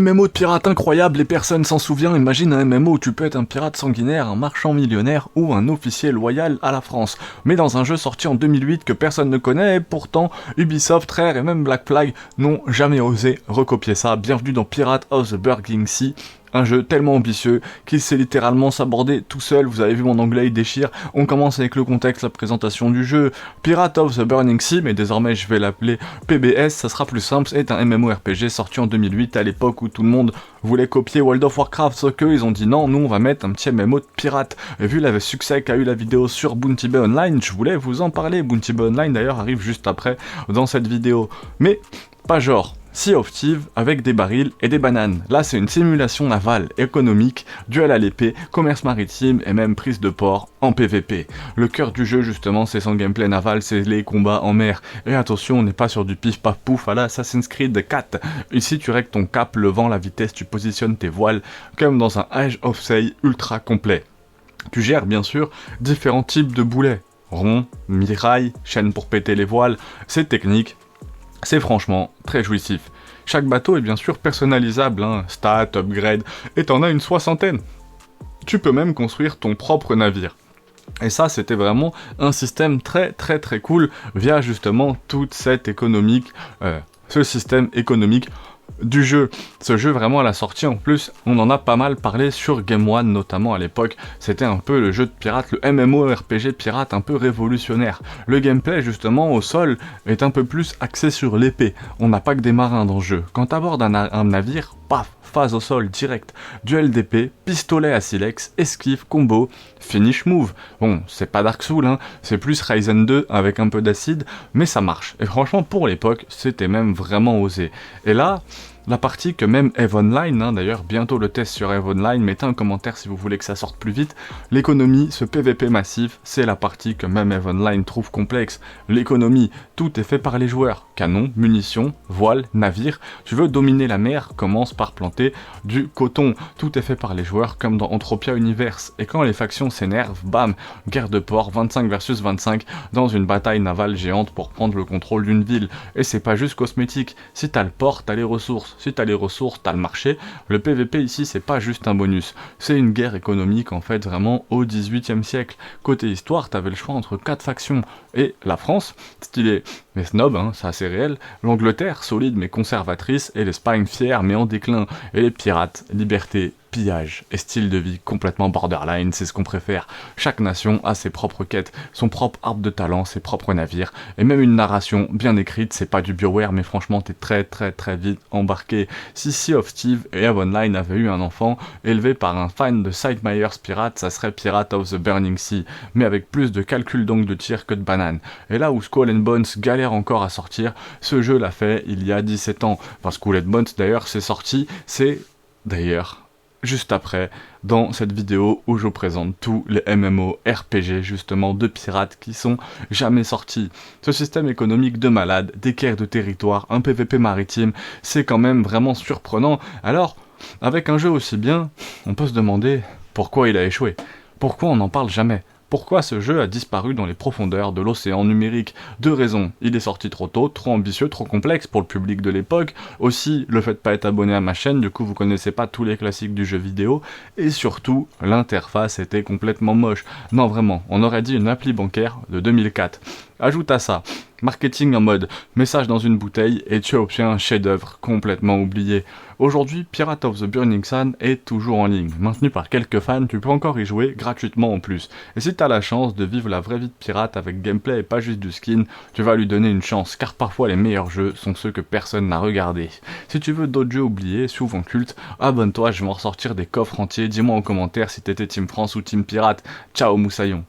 MMO de pirate incroyable et personne s'en souvient. Imagine un MMO où tu peux être un pirate sanguinaire, un marchand millionnaire ou un officier loyal à la France. Mais dans un jeu sorti en 2008 que personne ne connaît et pourtant Ubisoft, Rare et même Black Flag n'ont jamais osé recopier ça. Bienvenue dans Pirates of the Burning Sea. Un jeu tellement ambitieux qu'il sait littéralement s'aborder tout seul. Vous avez vu mon anglais, il déchire. On commence avec le contexte, la présentation du jeu. Pirates of the Burning Sea, mais désormais je vais l'appeler PBS, ça sera plus simple, est un MMORPG sorti en 2008 à l'époque où tout le monde voulait copier World of Warcraft, sauf qu'ils ont dit non, nous on va mettre un petit MMO de pirate. Et vu le succès qu'a eu la vidéo sur Bounty Bay Online, je voulais vous en parler. Bounty Bay Online d'ailleurs arrive juste après dans cette vidéo. Mais pas genre Sea of Thieves avec des barils et des bananes. Là, c'est une simulation navale, économique, duel à l'épée, commerce maritime et même prise de port en PVP. Le cœur du jeu, justement, c'est son gameplay naval, c'est les combats en mer. Et attention, on n'est pas sur du pif paf pouf à la Assassin's Creed 4. Ici, tu règles ton cap, le vent, la vitesse, tu positionnes tes voiles, comme dans un Age of Sail ultra complet. Tu gères, bien sûr, différents types de boulets. Rond, miraille, chaîne pour péter les voiles, c'est technique. C'est franchement très jouissif. Chaque bateau est bien sûr personnalisable, stat, upgrade, et t'en as une 60aine. Tu peux même construire ton propre navire. Et ça, c'était vraiment un système très cool via justement toute cette ce système économique du jeu. Ce jeu vraiment à la sortie, en plus, on en a pas mal parlé sur Game One, notamment à l'époque. C'était un peu le jeu de pirate, le MMORPG pirate un peu révolutionnaire. Le gameplay, justement, au sol, est un peu plus axé sur l'épée. On n'a pas que des marins dans le jeu. Quand t'abordes un navire, paf, phase au sol direct, duel d'épée, pistolet à silex, esquive, combo, finish move. Bon, c'est pas Dark Souls, c'est plus Ryzen 2 avec un peu d'acide, mais ça marche. Et franchement, pour l'époque, c'était même vraiment osé. Et là, la partie que même EVE Online, d'ailleurs bientôt le test sur EVE Online, mettez un commentaire si vous voulez que ça sorte plus vite, l'économie, ce PVP massif, c'est la partie que même EVE Online trouve complexe. L'économie, tout est fait par les joueurs, canons, munitions, voiles, navires, tu veux dominer la mer, commence par planter du coton, tout est fait par les joueurs comme dans Entropia Universe, et quand les factions s'énervent, bam, guerre de port, 25 versus 25, dans une bataille navale géante pour prendre le contrôle d'une ville, et c'est pas juste cosmétique, si t'as le port, t'as les ressources. Si t'as les ressources, t'as le marché. Le PVP ici, c'est pas juste un bonus. C'est une guerre économique, en fait, vraiment au 18e siècle. Côté histoire, t'avais le choix entre 4 factions. Et la France, stylée, mais snob, c'est assez réel. L'Angleterre, solide mais conservatrice. Et l'Espagne, fière mais en déclin. Et les pirates, liberté, pillage et style de vie complètement borderline, c'est ce qu'on préfère. Chaque nation a ses propres quêtes, son propre arbre de talent, ses propres navires, et même une narration bien écrite, c'est pas du BioWare, mais franchement t'es très vite embarqué. Si Sea of Thieves et EVE Online avaient eu un enfant, élevé par un fan de Sid Meier's Pirate, ça serait Pirates of the Burning Sea, mais avec plus de calcul d'angle de tir que de banane. Et là où Skull and Bones galère encore à sortir, ce jeu l'a fait il y a 17 ans. Enfin, Skull and Bones d'ailleurs, c'est sorti, juste après, dans cette vidéo où je vous présente tous les MMORPG justement de pirates qui sont jamais sortis. Ce système économique de malade, des guerres de territoire, un PVP maritime, c'est quand même vraiment surprenant. Alors, avec un jeu aussi bien, on peut se demander pourquoi il a échoué. Pourquoi on n'en parle jamais ? Pourquoi ce jeu a disparu dans les profondeurs de l'océan numérique? 2 raisons. Il est sorti trop tôt, trop ambitieux, trop complexe pour le public de l'époque. Aussi, le fait de pas être abonné à ma chaîne, du coup vous connaissez pas tous les classiques du jeu vidéo. Et surtout, l'interface était complètement moche. Non vraiment, on aurait dit une appli bancaire de 2004. Ajoute à ça, marketing en mode message dans une bouteille et tu obtiens un chef-d'œuvre complètement oublié. Aujourd'hui, Pirates of the Burning Sun est toujours en ligne. Maintenu par quelques fans, tu peux encore y jouer gratuitement en plus. Et si t'as la chance de vivre la vraie vie de pirate avec gameplay et pas juste du skin, tu vas lui donner une chance, car parfois les meilleurs jeux sont ceux que personne n'a regardés. Si tu veux d'autres jeux oubliés, souvent cultes, abonne-toi, je vais en ressortir des coffres entiers. Dis-moi en commentaire si t'étais Team France ou Team Pirate. Ciao Moussaillon.